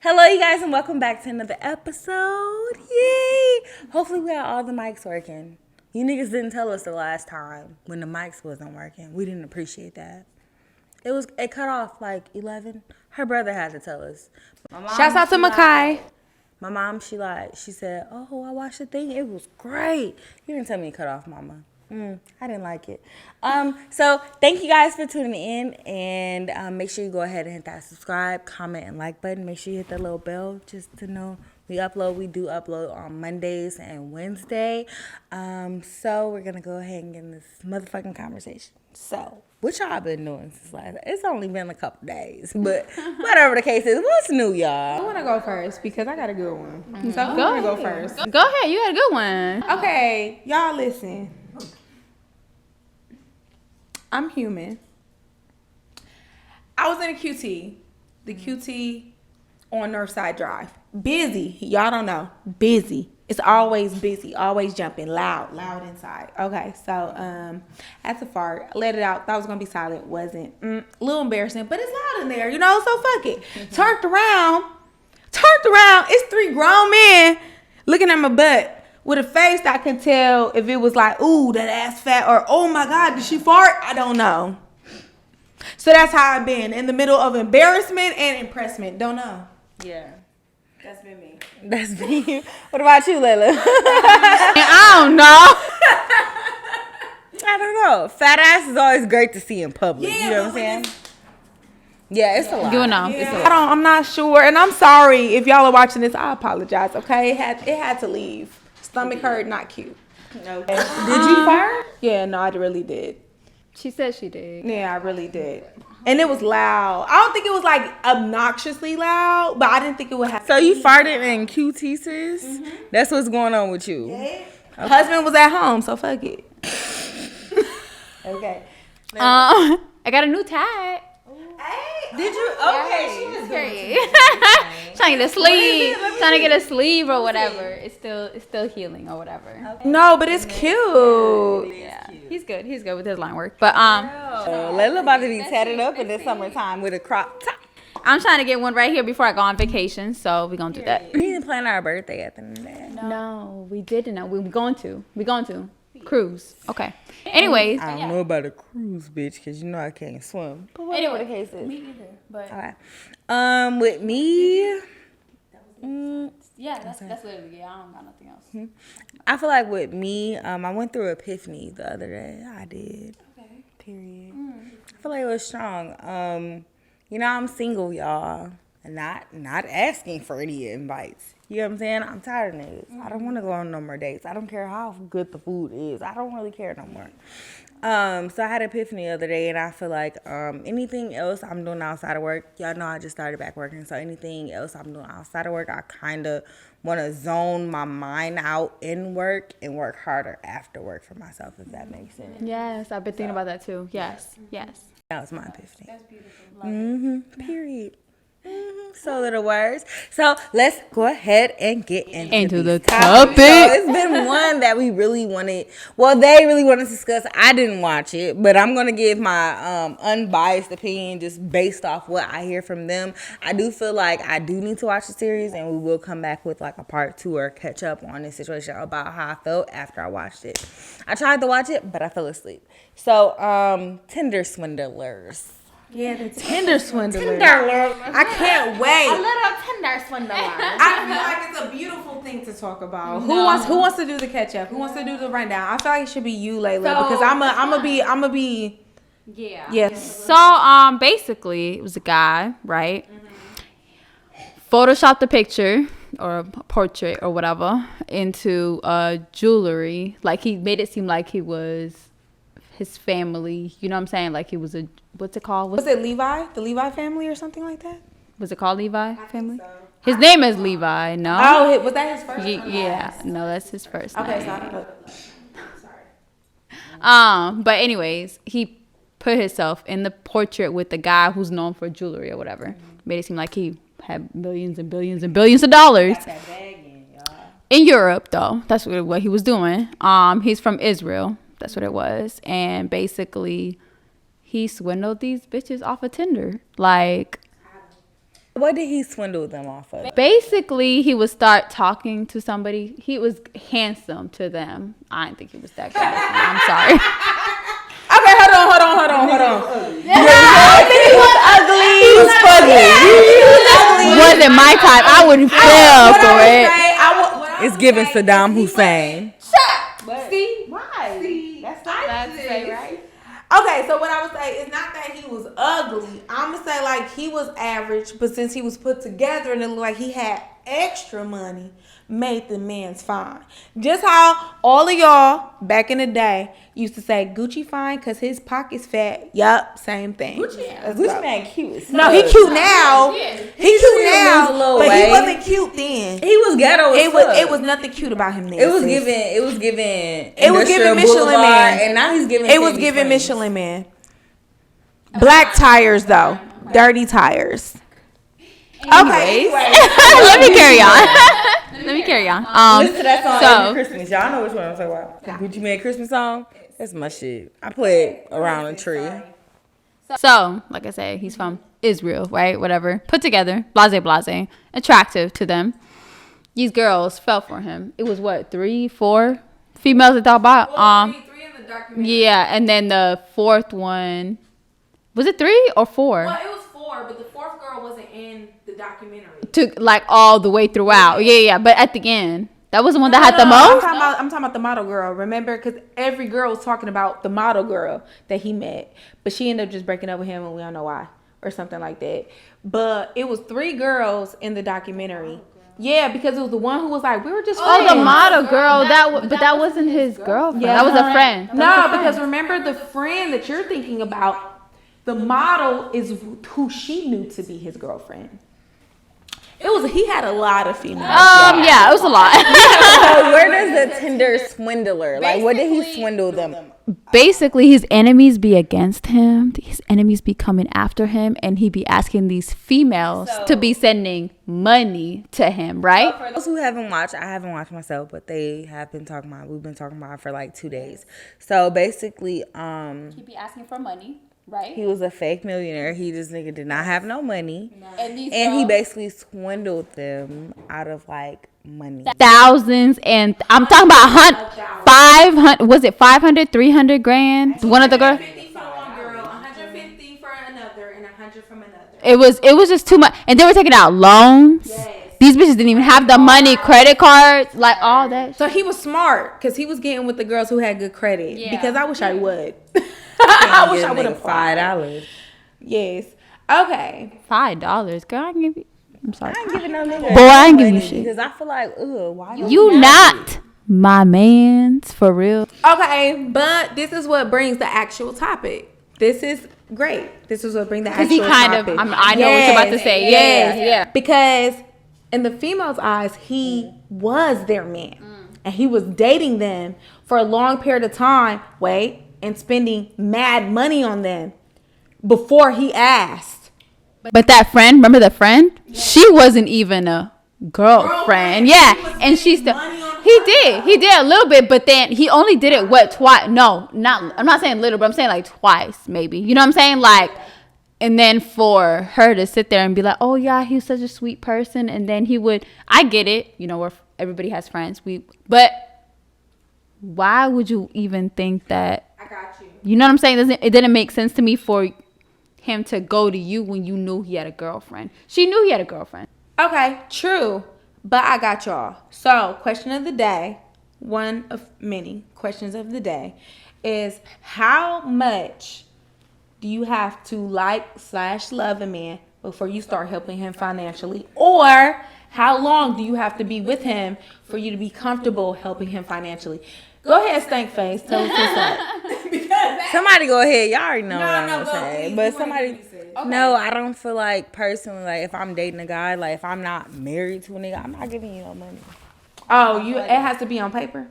Hello, you guys, and welcome back to another episode. Yay! Hopefully, we got all the mics working. You niggas didn't tell us the last time when the mics wasn't working. We didn't appreciate that. It cut off like 11. Her brother had to tell us. Shouts out to Makai. My mom, she lied. She said, "Oh, I watched the thing. It was great." You didn't tell me it cut off, Mama. I didn't like it. So thank you guys for tuning in, and make sure you go ahead and hit that subscribe, comment, and like button. Make sure you hit that little bell just to know we do upload on Mondays and Wednesday. So we're gonna go ahead and get in this motherfucking conversation. So what y'all been doing since last? It's only been a couple days, but whatever the case is, what's new, y'all? I want to go first because I got a good one. So I'm Go going to go first. Go ahead, you got a good one. Okay, y'all listen. I'm human. I was in a QT. The QT on Northside Drive. Busy. Y'all don't know. Busy. It's always busy. Always jumping. Loud inside. Okay, so at the fart, let it out. Thought it was going to be silent. Wasn't. A little embarrassing, but it's loud in there, so fuck it. Turned around. It's 3 grown men looking at my butt. With a face that I can tell if it was like, ooh, that ass fat, or oh my God, did she fart? I don't know. So that's how I've been, in the middle of embarrassment and impressment. Don't know. Yeah. That's been me. That's me. What about you, Layla? I don't know. I don't know. Fat ass is always great to see in public. You know what I'm saying? Yeah, it's a lot. You know. Yeah. It's a lot. I'm not sure, and I'm sorry if y'all are watching this. I apologize. Okay, it had to leave. Stomach hurt, not cute. Okay. Did you fart? Yeah, no, I really did. She said she did. Yeah, I really did. And it was loud. I don't think it was like obnoxiously loud, but I didn't think it would have. So you farted in QT, sis? Mm-hmm. That's what's going on with you. Yeah. Okay. Husband was at home, so fuck it. Okay. I got a new tag. Hey, did you? Okay, she was great. Trying to get a sleeve. Trying to get a sleeve or whatever. It's still healing or whatever. Okay. No, but it's cute. Yeah, he's good. He's good with his line work. But Layla about to be tatted up in the summertime with a crop top. I'm trying to get one right here before I go on vacation. So we're gonna do that. We didn't plan our birthday at the end of that. No, we didn't. We're going to. Cruise. Okay. Anyways. I don't know about a cruise, bitch, because you know I can't swim. But whatever the case is. Me either. But okay. With me. yeah, that's literally it. I don't got nothing else. I feel like with me, I went through epiphany the other day. I did. Okay. Period. I feel like it was strong. I'm single, y'all. And not asking for any invites. You know what I'm saying? I'm tired of niggas. I don't want to go on no more dates. I don't care how good the food is. I don't really care no more. So I had an epiphany the other day, and I feel like anything else I'm doing outside of work, y'all know I just started back working. So anything else I'm doing outside of work, I kind of want to zone my mind out in work and work harder after work for myself, if that makes sense. Yes, I've been thinking about that too. Yes. That was my epiphany. That's beautiful. Period. So little words. So let's go ahead and get into the topic. So it's been one that we really wanted. Well, they really wanted to discuss. I didn't watch it, but I'm gonna give my unbiased opinion just based off what I hear from them. I do feel like I do need to watch the series, and we will come back with like a part 2 or catch up on this situation about how I felt after I watched it. I tried to watch it, but I fell asleep. So Tinder swindlers. Yeah, the Tinder swindler. I I can't wait. A little Tinder swindler. I feel like it's a beautiful thing to talk about. Who wants to do the catch up? Who wants to do the rundown? I feel like it should be you, Layla, because I'm gonna be. Yeah. Yes. So basically it was a guy, right? Photoshopped the picture or portrait or whatever into jewelry. Like he made it seem like he was his family. You know what I'm saying? Like he was what's it called? Was it Levi? The Levi family or something like that? Was it called Levi Family? So. His name is Levi, no? Oh, was that his first name? Yeah, no, that's his first name. Okay, sorry. But anyways, he put himself in the portrait with the guy who's known for jewelry or whatever. Made it seem like he had millions and billions and billions of dollars. got that bag in, y'all. In Europe, though. That's what he was doing. He's from Israel. That's what it was. And basically, he swindled these bitches off of Tinder. Like, What did he swindle them off of? Basically, he would start talking to somebody. He was handsome to them. I didn't think he was that good. I'm sorry. Okay, hold on. I think he was ugly. He was fugly. Wasn't my type. I wouldn't fell for it. It's giving Saddam Hussein. See? Why? See? That's not bad to say, right? Okay, so what I would say is not that he was ugly. I'm going to say like he was average, but since he was put together and it looked like he had extra money, made the man's fine. Just how all of y'all back in the day used to say Gucci fine because his pocket's fat. Yup, same thing. Gucci man cute. No, he cute now. He cute now, but way. he wasn't cute then. He was ghetto. It was nothing cute about him then. It was giving Michelin Man, and now he's giving. It was giving Michelin Man. Black tires though, dirty tires. Okay. Let me carry on. Listen to that song every Christmas. Y'all know which one I'm talking about. Gucci Mane Christmas song. That's my shit. I play it around a tree. So, like I said, he's from Israel, right? Whatever. Put together, blase, attractive to them. These girls fell for him. It was what, 3, 4 females that thought about. Three in the documentary. Yeah, and then the fourth one, was it 3 or 4? Well, it was 4, but the fourth girl wasn't in the documentary. Took like all the way throughout. Yeah. But at the end, that was the one that had the most. I'm talking about the model girl. Remember, because every girl was talking about the model girl that he met, but she ended up just breaking up with him, and we don't know why or something like that. But it was 3 girls in the documentary. Yeah, because it was the one who was like, we were just Oh, the friends. model girl. But that wasn't his girlfriend. Yeah, that was a friend. No, because remember the friend that you're thinking about, the model is who she knew to be his girlfriend. He had a lot of females. Yeah, it was a lot. So where does the Tinder swindler? Like, what did he swindle them? Basically, his enemies be against him. His enemies be coming after him, and he be asking these females to be sending money to him, right? For those who haven't watched, I haven't watched myself, but they have been talking about. We've been talking about it for like 2 days. So basically, He be asking for money, right? he was a fake millionaire. This nigga did not have no money, And and he basically swindled them out of like money. thousands, and I'm talking about 500. Was it 500, 300 grand? One of the girls. 150 for one girl, 150 for another, and 100 from another. It was just too much, and they were taking out loans. Yes. These bitches didn't even have the money, credit cards, like all that. So he was smart because he was getting with the girls who had good credit. Yeah. Because I wish I would. I wish I would have $5. Yes. Okay. $5, girl. I can give you. I'm sorry. I ain't giving no nigga. Boy, I ain't giving you shit. Because I feel like, why You not my man's for real. Okay, but this is what brings the actual topic. This is great. This is what brings the actual He kind of. topic. I know what you're about to say. Yeah. Because in the female's eyes, he was their man. And he was dating them for a long period of time. And spending mad money on them before he asked. But that friend, remember the friend? She wasn't even a girlfriend. Yeah, and she still. He did a little bit, but then he only did it twice? No, not. I'm not saying little, but I'm saying like twice, maybe. You know what I'm saying? Like, and then for her to sit there and be like, "Oh yeah, he's such a sweet person," and then he would. I get it. You know, where everybody has friends. But why would you even think that? I got you. You know what I'm saying? It didn't make sense to me for him to go to you when you knew he had a girlfriend. She knew he had a girlfriend. Okay, true. But I got y'all. So, question of the day, one of many questions of the day, is how much do you have to like/love a man before you start helping him financially? Or how long do you have to be with him for you to be comfortable helping him financially? Go ahead, Stank Face. Tell us what's up. Somebody go ahead. Y'all already know what I'm going to go, say. please. But You somebody... wanna say. No, I don't feel like personally, like if I'm dating a guy, like if I'm not married to a nigga, I'm not giving you no money. Oh, it has to be on paper?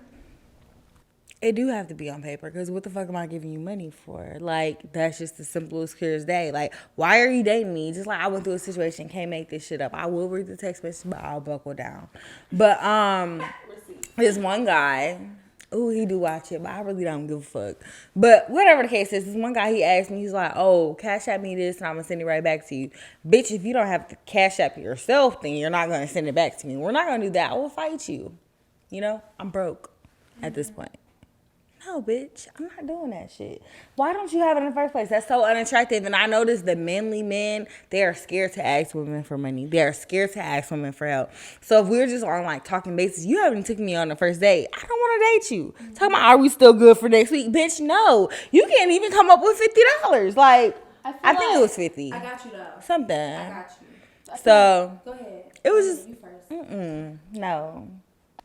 It do have to be on paper, because what the fuck am I giving you money for? Like, that's just the simplest, clear as day. Like, why are you dating me? Just like I went through a situation, can't make this shit up. I will read the text message, but I'll buckle down. But this one guy, Oh, he do watch it, but I really don't give a fuck. But whatever the case is, this one guy, he asked me, he's like, oh, cash app me this and I'm going to send it right back to you. Bitch, if you don't have to cash app yourself, then you're not going to send it back to me. We're not going to do that. I will fight you. You know, I'm broke at this point. No, bitch, I'm not doing that shit. Why don't you have it in the first place? That's so unattractive. And I notice the manly men, they are scared to ask women for money. They are scared to ask women for help. So if we're just on like talking basis, you haven't taken me on the first date. I don't want to date you. Talking about, are we still good for next week? Bitch, no. You can't even come up with $50. Like, I think it was 50. I got you though. Something. I got you. So Go ahead. it was just, You first. no.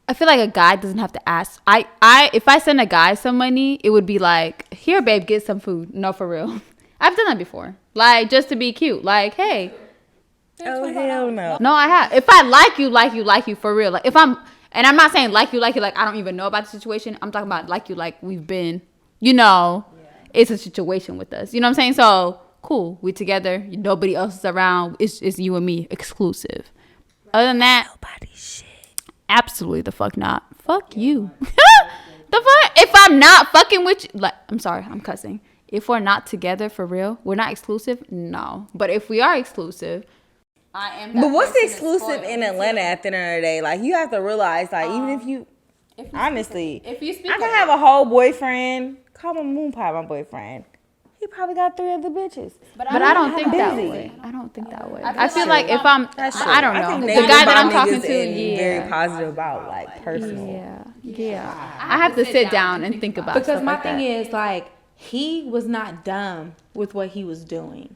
I feel like a guy doesn't have to ask. If I send a guy some money, it would be like, here, babe, get some food. No, for real. I've done that before. Like, just to be cute. Like, hey. Oh, hell no. No, I have. If I like you for real. Like, if I'm not saying like you, like I don't even know about the situation. I'm talking about like you, like we've been, it's a situation with us. You know what I'm saying? So, cool. We together. Nobody else is around. It's you and me. Exclusive. Other than that, Nobody's shit. absolutely the fuck not. Fuck you. The fuck? If I'm not fucking with you, like, I'm sorry, I'm cussing. If we're not together for real, we're not exclusive, no. But if we are exclusive, I am. But what's the exclusive in Atlanta at the end of the day? Like, you have to realize, like, even if you honestly, if you speak I can have a whole boyfriend. Call my moon pie my boyfriend. He probably got 3 other bitches. But I don't think that busy. way. I don't think that way. I feel like if I'm, That's true. I don't I know. think The guy that I'm niggas talking to, is very positive about like personal. Yeah. I have to sit down and think about. Because stuff my like thing that. is like he was not dumb with what he was doing.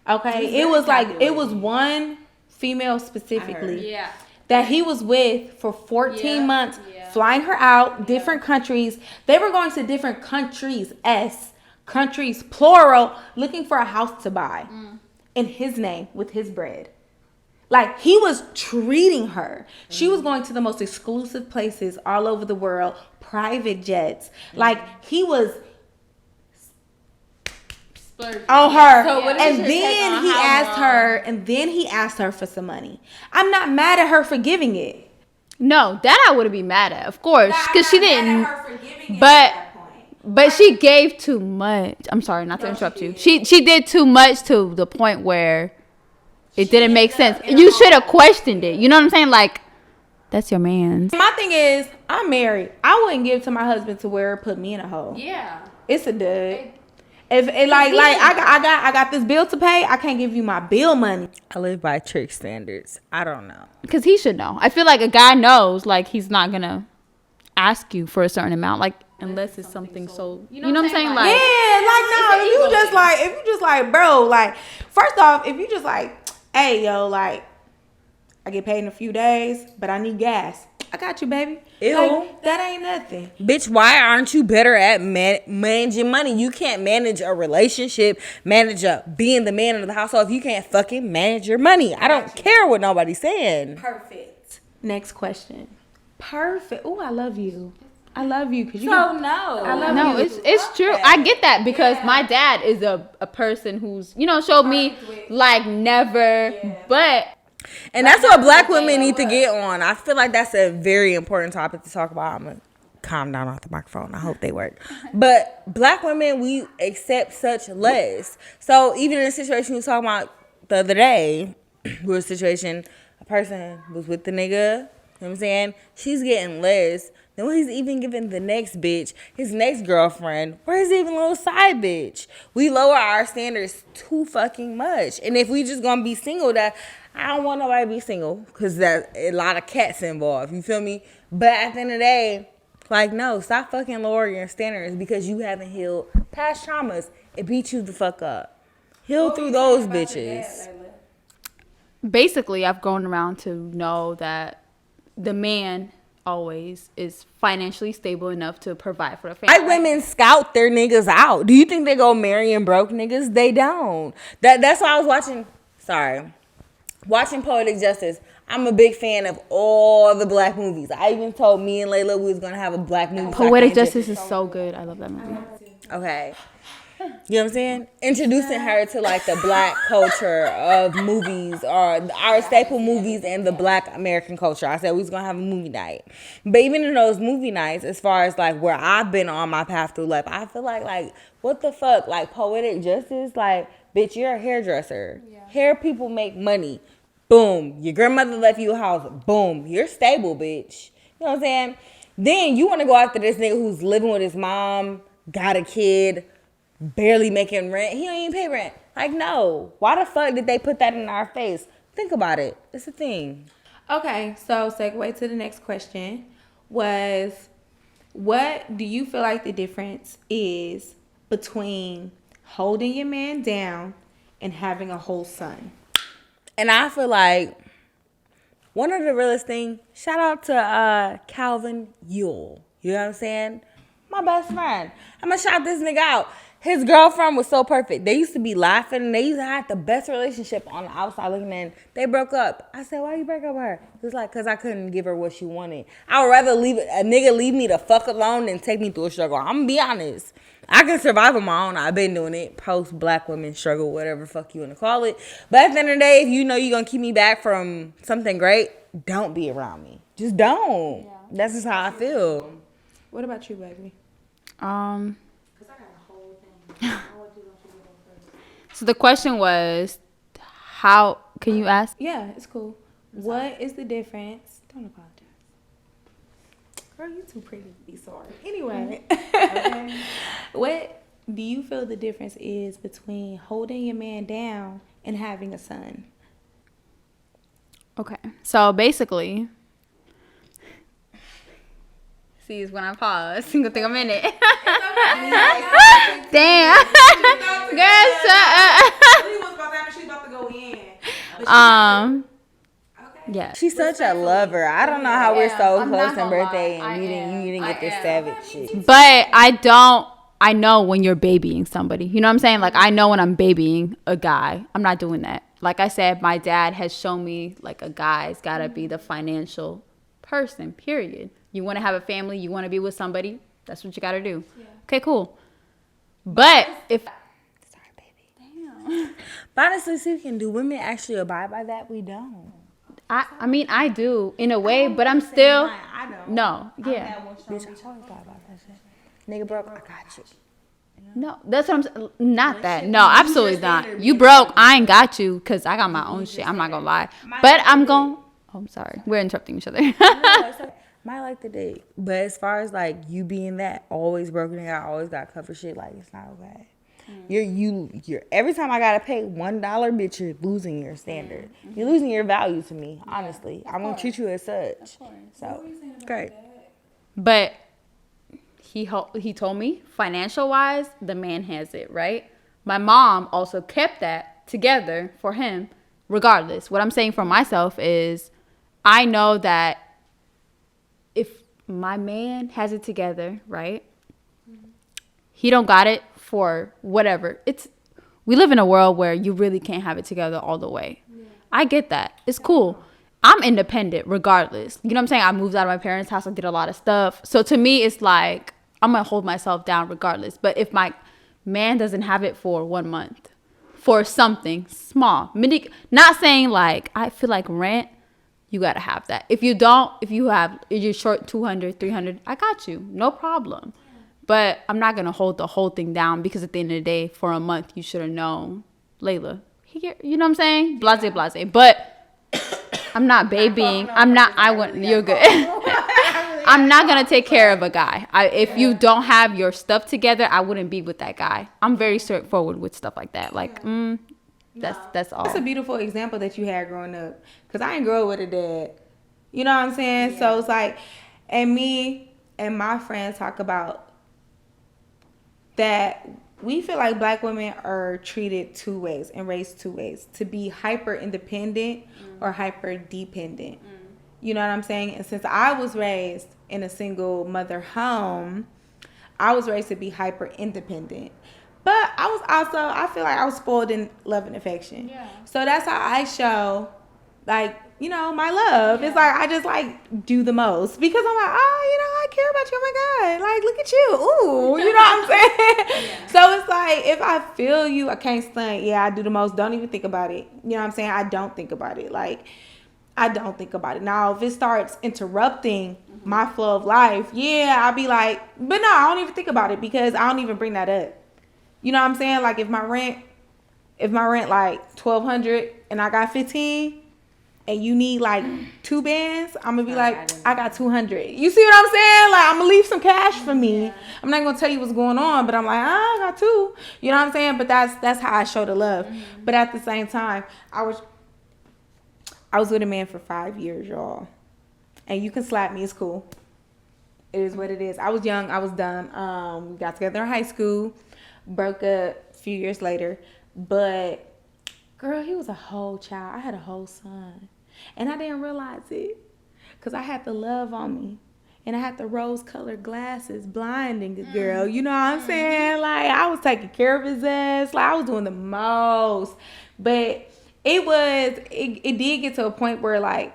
Okay, it was like it was one female specifically that he was with for 14 months, flying her out different countries. They were going to different countries, countries plural, looking for a house to buy in his name with his bread. Like, he was treating her. She was going to the most exclusive places all over the world, private jets. Like, he was on her. So what is And your take then on he how asked long? her, and then he asked her for some money. I'm not mad at her for giving it. No, that I wouldn't be mad at, of course, because she didn't. for giving But she gave too much. I'm sorry, not to interrupt you. She did too much to the point where it didn't make sense. You should have questioned it. You know what I'm saying? Like, that's your man's. My thing is, I'm married. I wouldn't give to my husband to where it put me in a hole. Yeah. It's a dud. If it like I got this bill to pay, I can't give you my bill money. I live by church standards. I don't know. Because he should know. I feel like a guy knows, like, he's not going to ask you for a certain amount. Like, unless it's something so, you know what I'm saying? Like, Yeah, like no, if you just like, bro, like, first off, if you just like, hey, yo, like, I get paid in a few days, but I need gas. I got you, baby. Ew. Like, that ain't nothing. Bitch, why aren't you better at managing money? You can't manage a relationship, being the man of the household if you can't fucking manage your money. I don't care what nobody's saying. Perfect. Next question. Perfect. Oh, I love you. I love you because you. No. I love no, you. it's true. I get that because my dad is a person who's, showed me, like, never, but. And that's what black women need to get on. I feel like that's a very important topic to talk about. I'm going to calm down off the microphone. I hope they work. But black women, we accept such less. So even in a situation we was talking about the other day, with a situation, a person was with the nigga, you know what I'm saying? She's getting less than what he's even giving the next bitch, his next girlfriend, or his even little side bitch. We lower our standards too fucking much. And if we just gonna be single, that I don't want nobody to be single because there's a lot of cats involved. You feel me? But at the end of the day, like, no, stop fucking lowering your standards because you haven't healed past traumas. It beat you the fuck up. Heal through those bitches. Basically, I've grown around to know that the man always is financially stable enough to provide for the family. White women scout their niggas out. Do you think they go marrying broke niggas? They don't. That's why I was watching Poetic Justice. I'm a big fan of all the black movies. I even told me and Layla we was gonna have a black movie. Poetic Justice is so good. I love that movie. Okay. You know what I'm saying? Introducing her to like the black culture of movies or our staple movies and the black American culture. I said we was gonna have a movie night. But even in those movie nights, as far as like where I've been on my path through life, I feel like what the fuck? Like poetic justice, like, bitch, you're a hairdresser. Yeah. Hair people make money. Boom. Your grandmother left you a house. Boom. You're stable, bitch. You know what I'm saying? Then you want to go after this nigga who's living with his mom, got a kid, barely making rent. He don't even pay rent. Like, no. Why the fuck did they put that in our face? Think about it. It's a thing. Okay, so segue to the next question was, what do you feel like the difference is between holding your man down and having a whole son? And I feel like one of the realest things, shout out to Calvin Yule. You know what I'm saying? My best friend. I'm going to shout this nigga out. His girlfriend was so perfect. They used to be laughing and they used to have the best relationship on the outside looking in. They broke up. I said, why you break up with her? He was like, because I couldn't give her what she wanted. I would rather leave a nigga leave me the fuck alone than take me through a struggle. I'm going to be honest. I can survive on my own. I've been doing it. Post black women struggle, whatever fuck you want to call it. But at the end of the day, if you know you're going to keep me back from something great, don't be around me. Just don't. Yeah. That's just how I feel. What about you, baby? So the question was, how can you ask? Yeah, it's cool. What is the difference? Don't apologize. Girl, you too pretty to be sorry. Anyway, okay. What do you feel the difference is between holding your man down and having a son? Okay, so basically, see, is when I pause. You'll think a minute. Damn. Girl, She's about to go in. Yeah. She's such a lover. I don't know how we're so close in birthday and you didn't get this savage shit. But I know when you're babying somebody. You know what I'm saying? Like, I know when I'm babying a guy. I'm not doing that. Like I said, my dad has shown me, like, a guy's got to be the financial person, period. You want to have a family, you want to be with somebody, that's what you got to do. Yeah. Okay, cool. But if... Sorry, baby. Damn. But honestly, see, do women actually abide by that? We don't. I mean, I do, in a way, but I'm still... I don't. No, yeah. Bitch, I always thought about that shit. Nigga broke, I got you. No, that's what I'm... Not that. No, absolutely not. You broke, I ain't got you, because I got my own shit. I'm not going to lie. But I'm going... Oh, I'm sorry. We're interrupting each other. Might like the date. But as far as, like, you being that always broken nigga, I always got covered shit, like, it's not okay. You're every time I gotta pay $1, bitch, you're losing your standard. You're losing your value to me, honestly. I'm gonna treat you as such. So great. But he told me, financial wise, the man has it, right? My mom also kept that together for him, regardless. What I'm saying for myself is, I know that if my man has it together, right? He don't got it for whatever. We live in a world where you really can't have it together all the way. Yeah. I get that. It's cool. I'm independent regardless. You know what I'm saying? I moved out of my parents' house. I did a lot of stuff. So to me, it's like, I'm going to hold myself down regardless. But if my man doesn't have it for 1 month, for something small, not saying like, I feel like rent, you got to have that. If you're short 200, 300, I got you. No problem. But I'm not going to hold the whole thing down because at the end of the day, for a month, you should have known, Layla. You know what I'm saying? Blase, blase. But I'm not babying. You're good. I'm not going to take care of a guy. If you don't have your stuff together, I wouldn't be with that guy. I'm very straightforward with stuff like that. Like, that's all. That's a beautiful example that you had growing up. Because I didn't grow up with a dad. You know what I'm saying? Yeah. So it's like, and me and my friends talk about that we feel like black women are treated two ways and raised two ways, to be hyper independent or hyper dependent. You know what I'm saying? And since I was raised in a single mother home, I was raised to be hyper independent. But I feel like I was spoiled in love and affection. Yeah. So that's how I show, like, you know, my love. It's like I just like do the most because I'm like, oh, you know, I care about you. Oh my God, like look at you. Ooh, you know what I'm saying? So it's like if I feel you, I can't stunt. Yeah, I do the most. Don't even think about it. You know what I'm saying? I don't think about it. Like I don't think about it. Now if it starts interrupting my flow of life, yeah, I'll be like, but no, I don't even think about it because I don't even bring that up. You know what I'm saying? Like if my rent like $1,200 and I got 15 and you need like 2 bands, I'm gonna be like, I got 200. You see what I'm saying? Like I'm gonna leave some cash for me. I'm not gonna tell you what's going on, but I'm like, I got 2. You know what I'm saying? But that's how I show the love. But at the same time, I was with a man for 5 years, y'all. And you can slap me, it's cool. It is what it is. I was young, I was dumb. We got together in high school, broke up a few years later. But girl, he was a whole child. I had a whole son. And I didn't realize it. Because I had the love on me. And I had the rose-colored glasses blinding the girl. You know what I'm saying? Like, I was taking care of his ass. Like, I was doing the most. But it did get to a point where, like,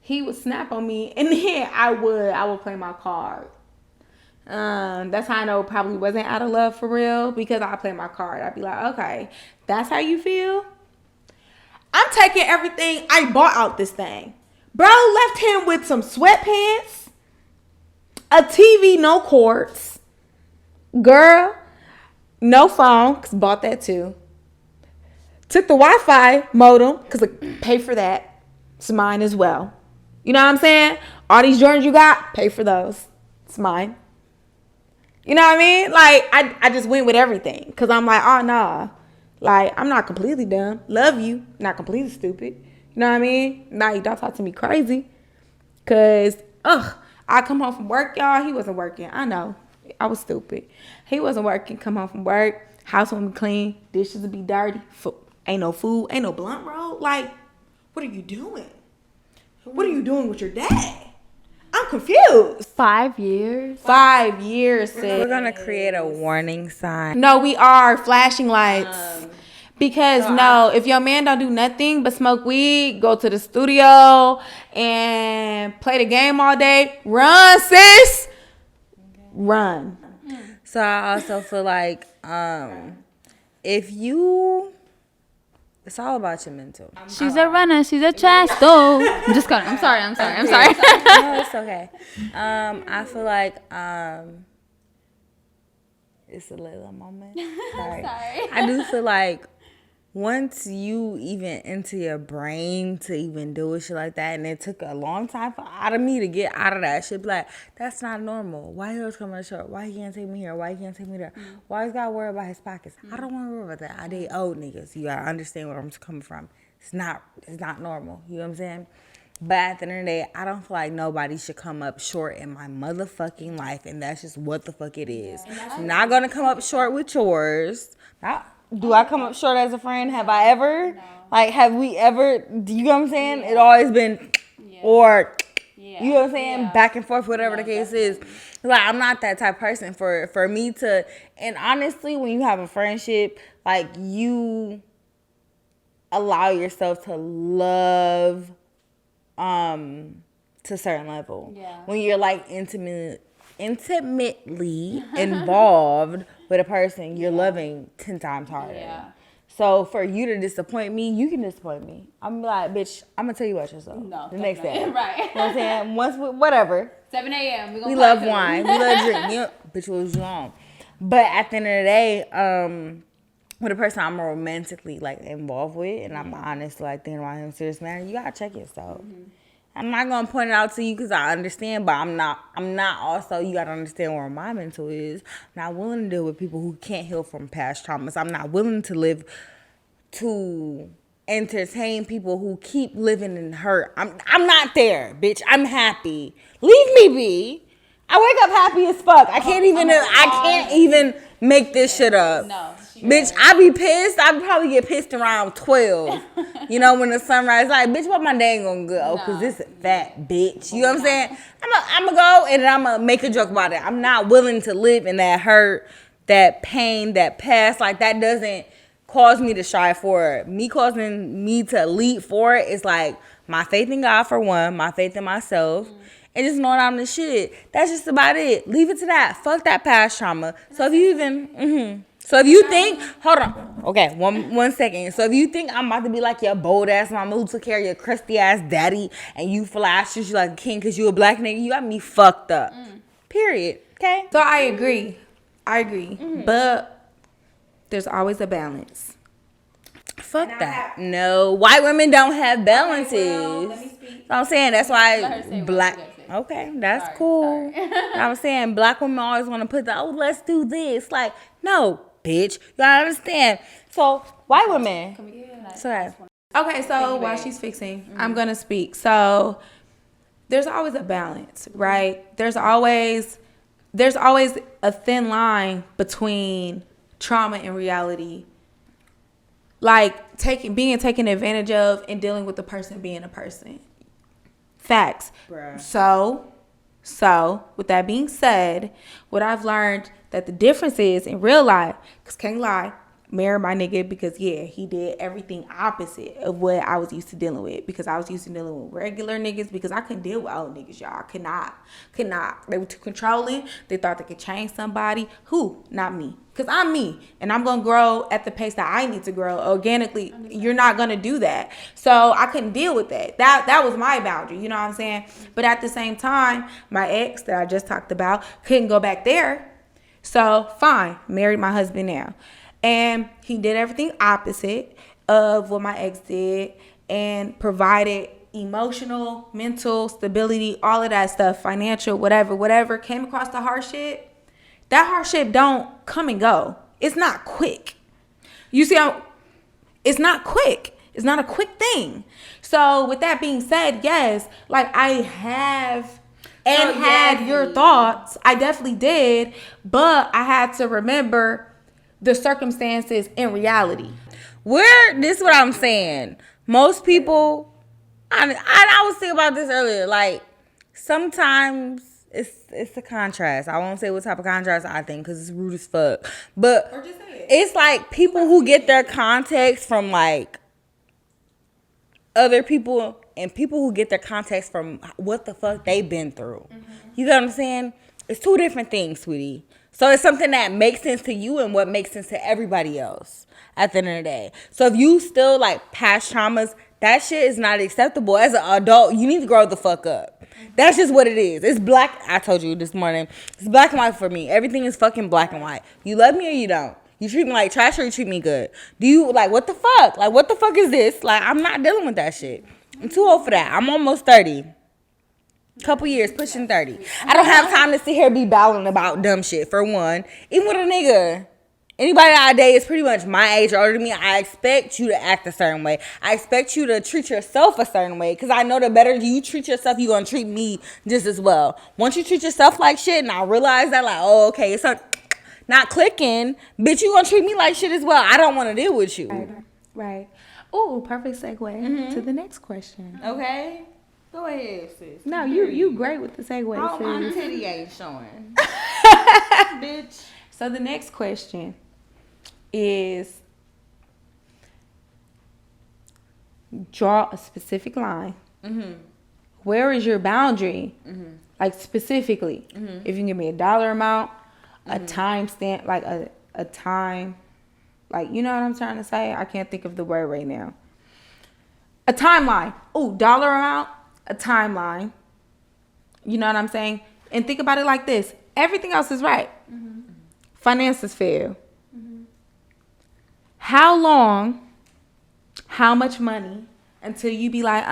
he would snap on me. And then I would play my card. That's how I know it probably wasn't out of love for real, because I play my card. I'd be like, okay, that's how you feel? I'm taking everything I bought out this thing. Bro left him with some sweatpants, a TV, no cords. Girl, no phone, because bought that too. Took the Wi-Fi modem, because pay for that. It's mine as well. You know what I'm saying? All these Jordans you got, pay for those. It's mine. You know what I mean? Like, I just went with everything. Because I'm like, oh, nah. Like, I'm not completely dumb. Love you. Not completely stupid. You know what I mean? Nah, you don't talk to me crazy. Because, I come home from work, y'all. He wasn't working. I know. I was stupid. He wasn't working. Come home from work. House won't be clean. Dishes will be dirty. Ain't no food. Ain't no blunt roll. Like, what are you doing? What are you doing with your dad? I'm confused. 5 years? 5 years, sis. We're going to create a warning sign. No, we are flashing lights. Because if your man don't do nothing but smoke weed, go to the studio and play the game all day, run, sis. Run. So I also feel like if you... It's all about your mental. She's a runner. She's a chasto. I'm just kidding. I'm sorry. No, it's okay. I feel like it's a little moment. Sorry. I do feel like once you even into your brain to even do shit like that, and it took a long time out of me to get out of that shit, like, that's not normal. Why he always coming short? Why he can't take me here? Why he can't take me there? Why he's got to worry about his pockets? I don't want to worry about that. I date old niggas. You got to understand where I'm coming from. It's not normal. You know what I'm saying? But at the end of the day, I don't feel like nobody should come up short in my motherfucking life, and that's just what the fuck it is. I'm not going to come up short with yours. Do I come up short as a friend? Have I ever? No. Like, have we ever? Do you know what I'm saying? Yeah. It always been, or, you know what I'm saying? Back and forth, whatever the case is. Like, I'm not that type of person for me to, and honestly, when you have a friendship, like, you allow yourself to love to a certain level. Yeah. When you're, like, intimately involved with a person, you're loving 10 times harder. Yeah. So for you to disappoint me, you can disappoint me. I'm like, bitch, I'm gonna tell you about yourself. No, the next day. Right. You know what I'm saying? Once, whatever. 7 a.m. We love wine. We love drink. Bitch, what was wrong? But at the end of the day, with a person I'm romantically, like, involved with, and I'm honestly, like, thinking about him in a serious manner, you gotta check yourself. Mm-hmm. I'm not gonna point it out to you because I understand, but I'm not also, you gotta understand where my mental is. I'm not willing to deal with people who can't heal from past traumas. I'm not willing to entertain people who keep living in hurt. I'm not there, bitch. I'm happy. Leave me be. I wake up happy as fuck. I can't even make this shit up. No. Bitch, I be pissed. I probably get pissed around 12. You know, when the sun rises. Like, bitch, what my day ain't gonna go? Because this is fat, bitch. You know what I'm saying? I'm gonna go and then I'm gonna make a joke about it. I'm not willing to live in that hurt, that pain, that past. Like, that doesn't cause me to strive for it. Me causing me to leap for it is like my faith in God for one, my faith in myself, and just knowing I'm the shit. That's just about it. Leave it to that. Fuck that past trauma. So if you even, so if you think, hold on, okay, one second. So if you think I'm about to be like your bold ass mama who took care of your crusty ass daddy, and you flash you like a king because you a black nigga, you got me fucked up. Period. Okay. So I agree. But there's always a balance. Fuck that. No, white women don't have balances. Well, let me speak. So I'm saying that's Let why her say what black. she gotta say. Okay, that's Sorry, cool. sorry. I'm saying black women always want to put the let's do this. Like, no, bitch. You gotta understand. So white women. So Okay, so while she's fixing, I'm gonna speak. So there's always a balance, right? There's always a thin line between trauma and reality. Like being taken advantage of and dealing with the person being a person. Facts. Bruh. So with that being said, what I've learned that the difference is in real life, because can't lie, married my nigga because he did everything opposite of what I was used to dealing with, because I was used to dealing with regular niggas, because I couldn't deal with old niggas, y'all. Could not. They were too controlling. They thought they could change somebody. Who? Not me. Because I'm me, and I'm going to grow at the pace that I need to grow organically. You're not going to do that. So I couldn't deal with that. That was my boundary, you know what I'm saying? But at the same time, my ex that I just talked about couldn't go back there. So fine, married my husband now. And he did everything opposite of what my ex did and provided emotional, mental stability, all of that stuff, financial, whatever. Came across the hardship. That hardship don't come and go. It's not quick. You see how it's not quick. It's not a quick thing. So with that being said, yes, like I have and had your thoughts. I definitely did. But I had to remember the circumstances in reality. this is what I'm saying. Most people, I was thinking about this earlier. Like sometimes it's a contrast. I won't say what type of contrast I think because it's rude as fuck. But it's like people who get their context from like other people and people who get their context from what the fuck they've been through. You know what I'm saying? It's two different things, sweetie. So it's something that makes sense to you and what makes sense to everybody else at the end of the day. So if you still like past traumas, that shit is not acceptable. As an adult, you need to grow the fuck up. That's just what it is. It's black. I told you this morning. It's black and white for me. Everything is fucking black and white. You love me or you don't. You treat me like trash or you treat me good. Do you like what the fuck? Like what the fuck is this? Like I'm not dealing with that shit. I'm too old for that. I'm almost 30. Couple years, pushing 30. I don't have time to sit here and be battling about dumb shit, for one. Even with a nigga, anybody that I date is pretty much my age or older than me. I expect you to act a certain way. I expect you to treat yourself a certain way. Because I know the better you treat yourself, you're going to treat me just as well. Once you treat yourself like shit, and I realize that, like, oh, okay, it's not clicking, bitch, you going to treat me like shit as well. I don't want to deal with you. Right. Oh, perfect segue to the next question. Okay? Go ahead, sis. No, you great with the segue. Oh, my titty ain't showing. Bitch. So the next question is draw a specific line. Where is your boundary? Like specifically, if you can give me a dollar amount, a time stamp, like a time, like you know what I'm trying to say? I can't think of the word right now. A timeline. Oh, dollar amount. A timeline. You know what I'm saying? And think about it like this. Everything else is right. Finances fail. How long, how much money until you be like,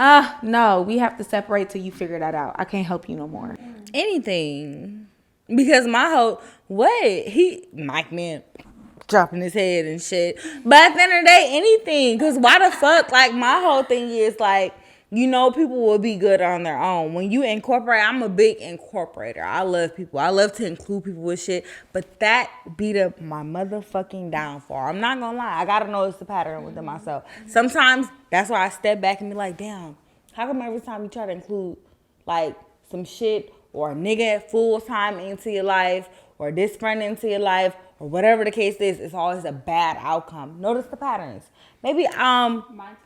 no, we have to separate till you figure that out. I can't help you no more. Anything. Because my whole, Mike man dropping his head and shit. But at the end of the day, anything. Because why the fuck, like my whole thing is like, you know, people will be good on their own. When you incorporate, I'm a big incorporator. I love people. I love to include people with shit. But that beat up my motherfucking downfall. I'm not going to lie. I got to notice the pattern within myself. Sometimes that's why I step back and be like, damn, how come every time you try to include like some shit or a nigga full time into your life or this friend into your life or whatever the case is, it's always a bad outcome. Notice the patterns. Maybe,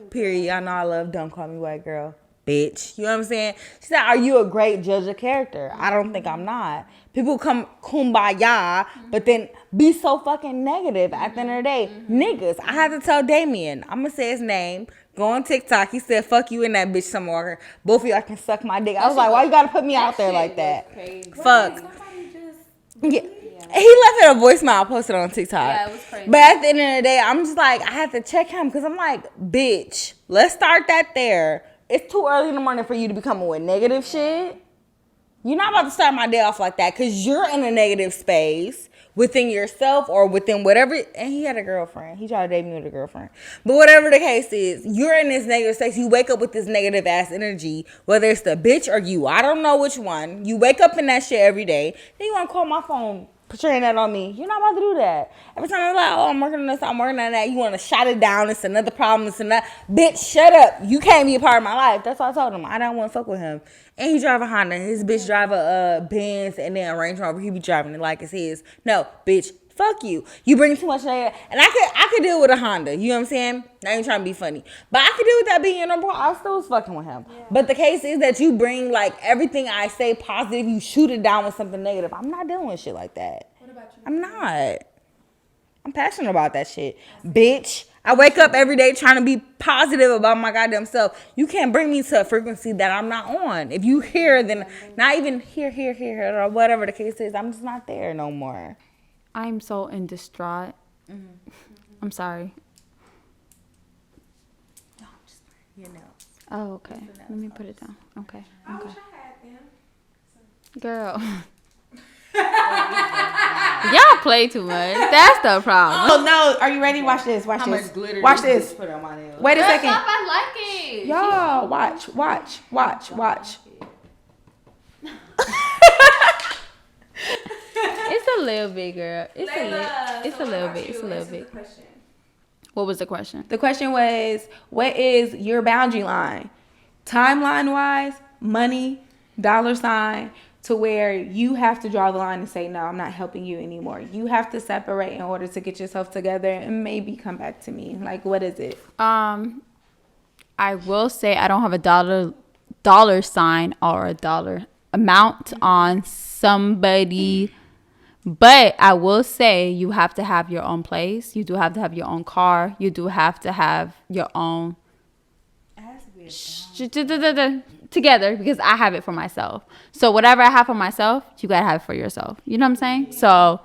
period. I know I love Don't Call Me White Girl. bitch. You know what I'm saying? She said, are you a great judge of character? I don't think I'm not. People come kumbaya, but then be so fucking negative at the end of the day. Niggas, I had to tell Damien, I'm going to say his name. Go on TikTok. He said, fuck you and that bitch some more. Both of y'all can suck my dick. I was like, why you got to put me out there like that? Fuck. Yeah. He left it a voicemail. I posted on TikTok. Yeah, it was crazy. But at the end of the day, I'm just like, I had to check him because I'm like, bitch, let's start that there. It's too early in the morning for you to be coming with negative shit. You're not about to start my day off like that because you're in a negative space within yourself or within whatever. And he had a girlfriend. He tried to date me with a girlfriend. But whatever the case is, you're in this negative space. You wake up with this negative ass energy, whether it's the bitch or you. I don't know which one. You wake up in that shit every day. Then you want to call my phone portraying that on me. You're not about to do that. Every time I'm like, oh, I'm working on this, I'm working on that, you want to shut it down. It's another problem. It's another. Bitch, shut up. You can't be a part of my life. That's what I told him. I don't want to fuck with him. And he drive a Honda. His bitch drive a Benz and then a Range Rover. He be driving it like it's his. No, bitch. Fuck you. You bring too much negative. And I could deal with a Honda. You know what I'm saying? I ain't trying to be funny. But I could deal with that being in a bro. I still was fucking with him. Yeah. But the case is that you bring like everything I say positive, you shoot it down with something negative. I'm not dealing with shit like that. What about you? I'm not. I'm passionate about that shit. Bitch. I wake up every day trying to be positive about my goddamn self. You can't bring me to a frequency that I'm not on. If you hear, then not even here, or whatever the case is, I'm just not there no more. I'm so in distraught. I'm sorry. No, I'm just you know. Oh, okay. Let me put it down. Okay. I Okay. wish I had them. Girl. Y'all play too much. That's the problem. Oh no! Are you ready? Watch this. Watch How this. much glitter Watch did you this. just put on my nails? Wait a second. I like it. Y'all, watch. It's a little bit, girl. It's a little bit. What was the question? The question was, what is your boundary line? Timeline wise, money, dollar sign, to where you have to draw the line and say, no, I'm not helping you anymore. You have to separate in order to get yourself together and maybe come back to me. Like, what is it? I will say I don't have a dollar sign or a dollar amount on somebody, but I will say you have to have your own place. You do have to have your own car. You do have to have your own together, because I have it for myself. So whatever I have for myself, you gotta have it for yourself. You know what I'm saying? So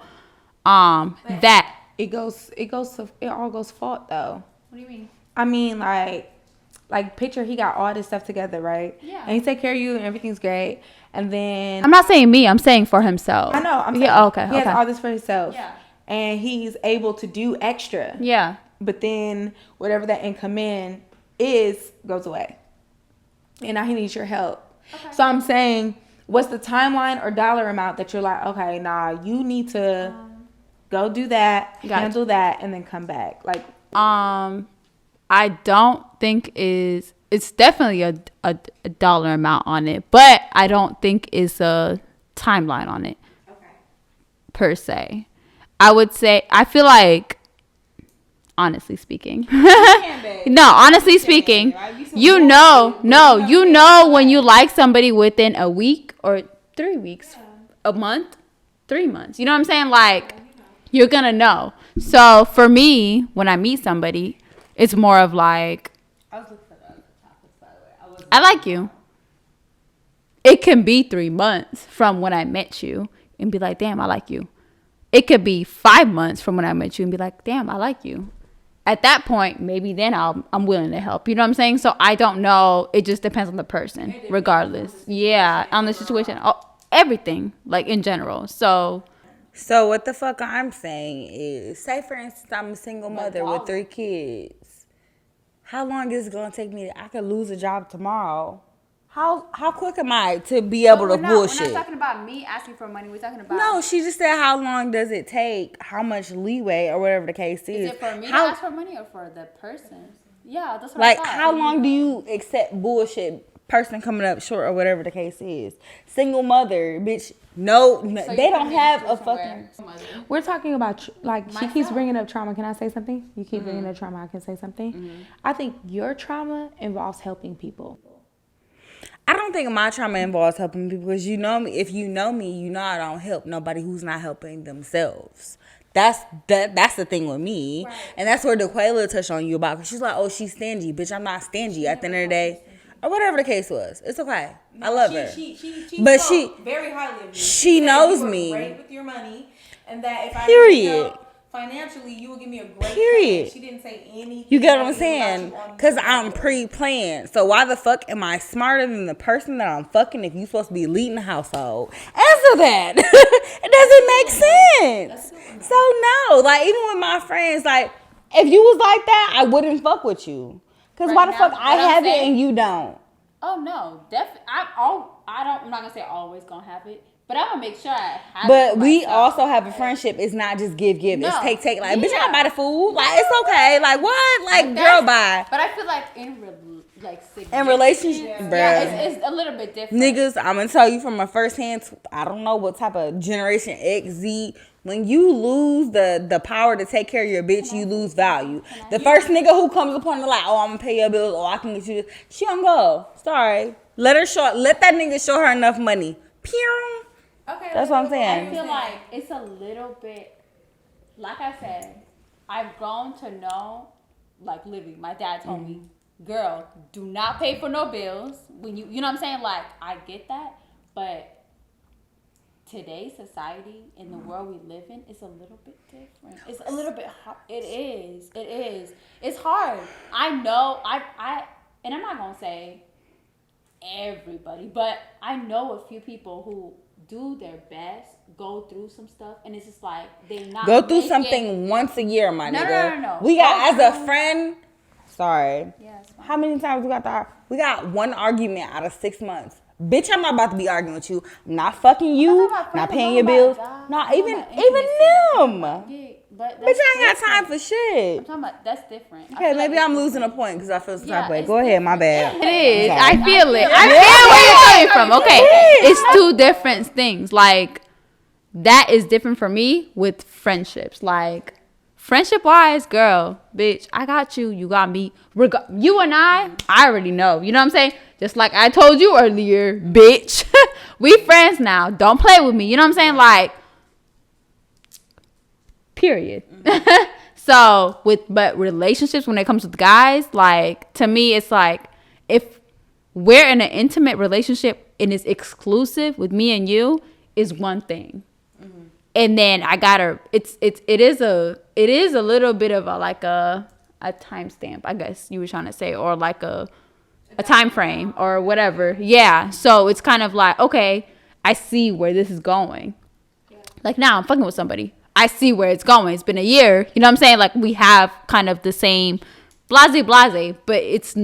that It all goes fault though. What do you mean? I mean, like picture he got all this stuff together, right? Yeah. And he take care of you and everything's great. And then I'm not saying me, I'm saying for himself. I know. I'm saying yeah, okay. He has okay. all this for himself. Yeah. And he's able to do extra. Yeah. But then whatever that income in is goes away. And now he needs your help. Okay. So I'm saying, what's the timeline or dollar amount that you're like, okay, nah, you need to go do that, handle that, and then come back. Like, I don't think it's definitely a dollar amount on it, but I don't think it's a timeline on it. Okay. Per se. I would say, I feel like, honestly speaking, honestly speaking, you know when you like somebody within a week or 3 weeks, a month, 3 months. You know what I'm saying? Like, you're gonna know. So for me, when I meet somebody, it's more of like, I like you. It can be 3 months from when I met you and be like, damn, I like you. It could be 5 months from when I met you and be like, damn, I like you. At that point, maybe then I'm willing to help. You know what I'm saying? So I don't know. It just depends on the person, regardless. Yeah, on the situation, everything, like in general. So what the fuck I'm saying is, say for instance, I'm a single mother with 3 kids. How long is it gonna take me? I could lose a job tomorrow. How quick am I to be able to bullshit? We're not talking about me asking for money. We're talking about... No, she just said how long does it take, how much leeway or whatever the case is. Is it for me to ask for money or for the person? Yeah, that's what like, I thought. how long do you accept bullshit, person coming up short or whatever the case is? Single mother, bitch, no, so they don't have a fucking... We're talking about, she keeps bringing up trauma. Can I say something? You keep bringing up trauma. I can say something. I think your trauma involves helping people. I don't think my trauma involves helping people because you know me. If you know me, you know I don't help nobody who's not helping themselves. That's the thing with me, right. And that's where DeQuayla touched on you about. Cause she's like, oh, she's stingy, bitch. I'm not stingy. At the end of the day, or whatever the case was, it's okay. No, I love her. But she very highly of you. She knows me. Great with your money, and that if Period. I need help financially, you will give me a great Period. plan. She didn't say anything. You get what I'm saying? Because I'm pre-planned. So why the fuck am I smarter than the person that I'm fucking if you supposed to be leading the household? Answer that. It doesn't make sense. So no, like even with my friends, like if you was like that, I wouldn't fuck with you. Because why the fuck I have it and you don't? Oh no, definitely. I'm not gonna say always gonna have it. But I'm gonna make sure I have But it we also have a friendship. It's not just give. No. It's take. Like, bitch, I buy the food. Like, it's okay. Like, what? Like, girl, buy. But I feel like in relationship, bruh. Yeah, it's a little bit different. Niggas, I'm gonna tell you from a first hand. I don't know what type of Generation X, Z. When you lose the power to take care of your bitch, you lose value. The first nigga who comes upon the like, oh, I'm gonna pay your bills, or I can get you this, she don't go. Sorry. Let that nigga show her enough money. Pew. Okay, that's what I'm saying. I feel like it's a little bit, like I said, I've grown to know, like living. My dad told me, girl, do not pay for no bills. When you know what I'm saying? Like, I get that, but today's society in the world we live in is a little bit different. It's a little bit hard. It is. It's hard. I know. And I'm not gonna say everybody, but I know a few people who do their best, go through some stuff, and it's just like they not go through something once a year, my nigga. No. We got as a friend. Sorry. Yeah, how many times we got one argument out of 6 months. Bitch, I'm not about to be arguing with you. I'm not fucking you. Not paying your bills. Not even them. But bitch, I ain't got time for shit. I'm talking about that's different. Okay, maybe I'm losing a point because I feel some type of way. Go ahead, my bad. It is. I feel it. I feel where you're coming from. Okay, it's two different things. Like that is different for me with friendships. Like friendship wise, girl, bitch, I got you. You got me. You and I already know. You know what I'm saying? Just like I told you earlier, bitch. We friends now. Don't play with me. You know what I'm saying? Like. Period. So but relationships when it comes with guys, like to me it's like if we're in an intimate relationship and it's exclusive with me and you is one thing. And then I gotta it is a little bit of a timestamp, I guess you were trying to say, or like a time frame or whatever. Yeah. So it's kind of like, okay, I see where this is going. Like now I'm fucking with somebody. I see where it's going. It's been a year. You know what I'm saying? Like, we have kind of the same blase, but it's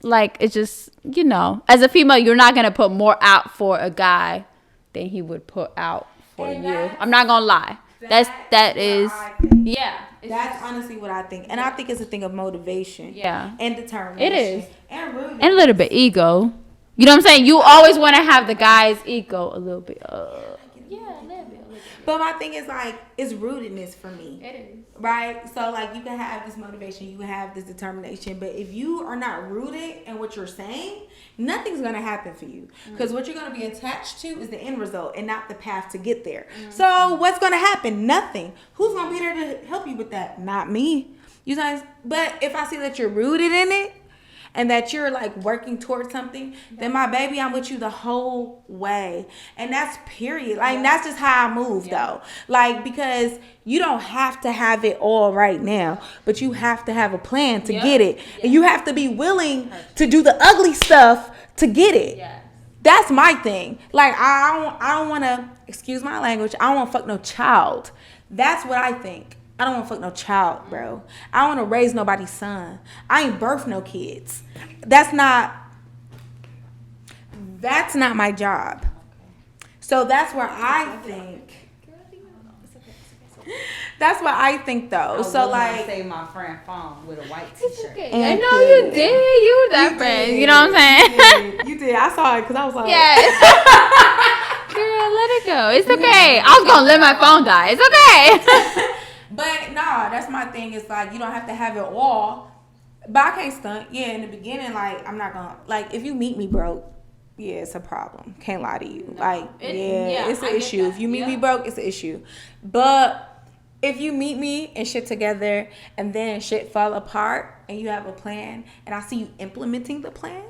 like, it's just, you know, as a female, you're not going to put more out for a guy than he would put out for you. I'm not going to lie. That is, yeah. That's honestly what I think. And I think it's a thing of motivation. Yeah. And determination. It is. And really. And a little bit ego. You know what I'm saying? You always want to have the guy's ego a little bit. But my thing is like, it's rootedness for me. It is. Right? So like you can have this motivation, you can have this determination, but if you are not rooted in what you're saying, nothing's going to happen for you. Because what you're going to be attached to is the end result and not the path to get there. So what's going to happen? Nothing. Who's going to be there to help you with that? Not me. You guys, but if I see that you're rooted in it, and that you're like working towards something, then my baby, I'm with you the whole way. And that's period. Like that's just how I move though. Like, because you don't have to have it all right now, but you have to have a plan to get it. And you have to be willing to do the ugly stuff to get it. That's my thing. Like I don't want to, excuse my language, I don't want to fuck no child. That's what I think. I don't want to fuck no child, bro. I don't want to raise nobody's son. I ain't birth no kids. That's not my job. So that's where I think. That's what I think though. So like, say my friend phone with a white t-shirt. Okay. I know you did. You were that friend. You know what I'm saying? You did. I saw it because I was like, yes. Girl, let it go. It's okay. I was gonna let my phone die. It's okay. But nah, that's my thing. It's like you don't have to have it all. But I can't stunt. Yeah, in the beginning, like I'm not gonna like if you meet me broke, yeah, it's a problem. Can't lie to you. No. It's I an get issue. that. If you meet me broke, it's an issue. But if you meet me and shit together and then shit fall apart and you have a plan and I see you implementing the plan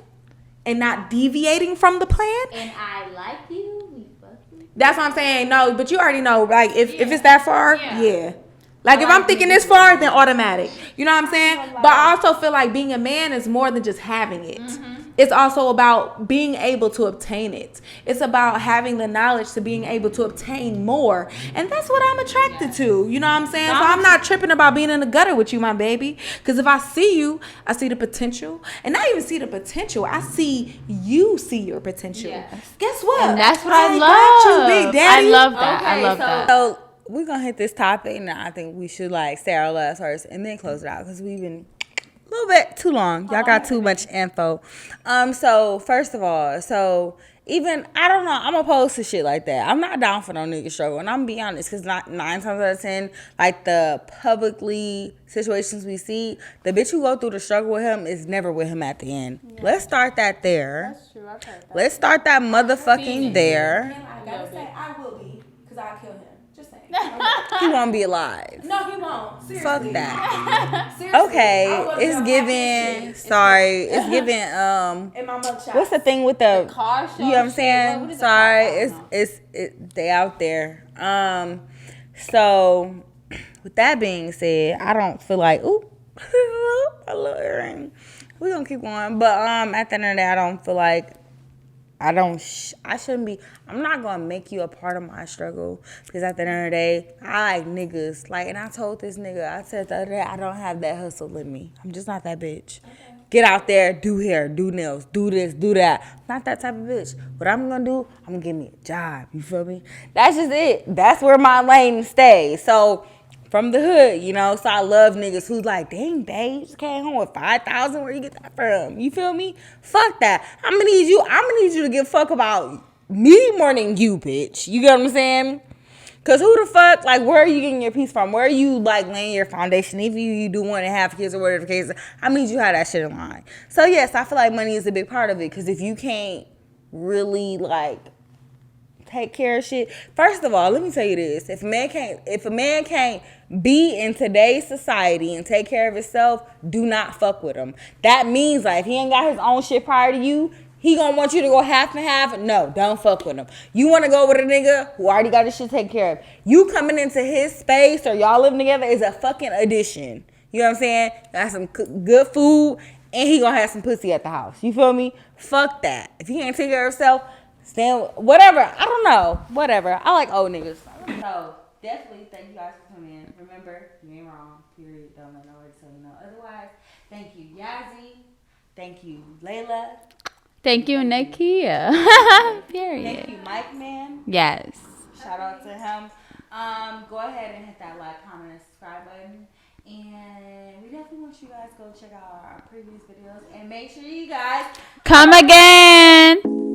and not deviating from the plan, And I like you, we fucking. that's what I'm saying. No, but you already know, like, if it's that far, Yeah. Like, if I'm thinking this far, then automatic. You know what I'm saying? But I also feel like being a man is more than just having it. It's also about being able to obtain it. It's about having the knowledge to being able to obtain more. And that's what I'm attracted to. You know what I'm saying? So I'm not tripping about being in the gutter with you, my baby. Because if I see you, I see the potential. And not even see the potential. I see you see your potential. Yes. Guess what? And that's what I got love. you, Big Daddy. I love that. I Okay, love so- that. So we're gonna hit this topic, and I think we should like say our last first and then close it out because we've been a little bit too long. Y'all got too much info. So first of all, so even I don't know, I'm opposed to shit like that. I'm not down for no nigga struggle, and I'm gonna be honest, because 9 times out of 10, like the publicly situations we see, the bitch who go through the struggle with him is never with him at the end. Yeah. Let's start that there. That's true. I've heard that. Let's start that motherfucking there. I gotta say, I will be. Because I'll kill him. Just saying. He won't be alive. No, he won't. Seriously. Fuck that. Seriously. Okay, I would've it's done giving. that shit. Sorry, it's giving. In my mugshot. What's the thing with the? Car show. You know what I'm shit? saying? What is Sorry, it called? I don't know. they out there. So with that being said, I don't feel like ooh, a little earring. We gonna keep going, but at the end of the day, I don't feel like. I shouldn't be. I'm not gonna make you a part of my struggle because at the end of the day, I like niggas. Like, and I told this nigga, I said the other day, I don't have that hustle in me. I'm just not that bitch. Okay. Get out there, do hair, do nails, do this, do that. Not that type of bitch. What I'm gonna do, I'm gonna give me a job. You feel me? That's just it. That's where my lane stays. So. From the hood, you know, so I love niggas who's like, dang, babe, you just came home with 5,000. Where you get that from? You feel me? Fuck that. I'm gonna need you to give a fuck about me more than you, bitch. You get what I'm saying? Cause who the fuck, like, where are you getting your peace from? Where are you like laying your foundation? If you do 1.5 kids or whatever the case is, I need you to have that shit in line. So yes, I feel like money is a big part of it. Cause if you can't really like take care of shit. First of all, let me tell you this. If a man can't be in today's society and take care of himself, do not fuck with him. That means like if he ain't got his own shit prior to you, he gonna want you to go half and half. No, don't fuck with him. You wanna go with a nigga who already got his shit taken care of. You coming into his space or y'all living together is a fucking addition. You know what I'm saying? Got some good food and he gonna have some pussy at the house. You feel me? Fuck that. If he can't take care of himself, stand whatever. I don't know. Whatever. I like old niggas. So definitely thank you guys for coming in. Remember, you ain't wrong. Period. Don't let nobody tell you no otherwise. Thank you, Yazzie. Thank you, Layla. Thank you, Nakia. Period. Thank you, Mike Man. Yes. Shout out to him. Go ahead and hit that like, comment, and subscribe button. And we definitely want you guys to go check out our previous videos. And make sure you guys Come again.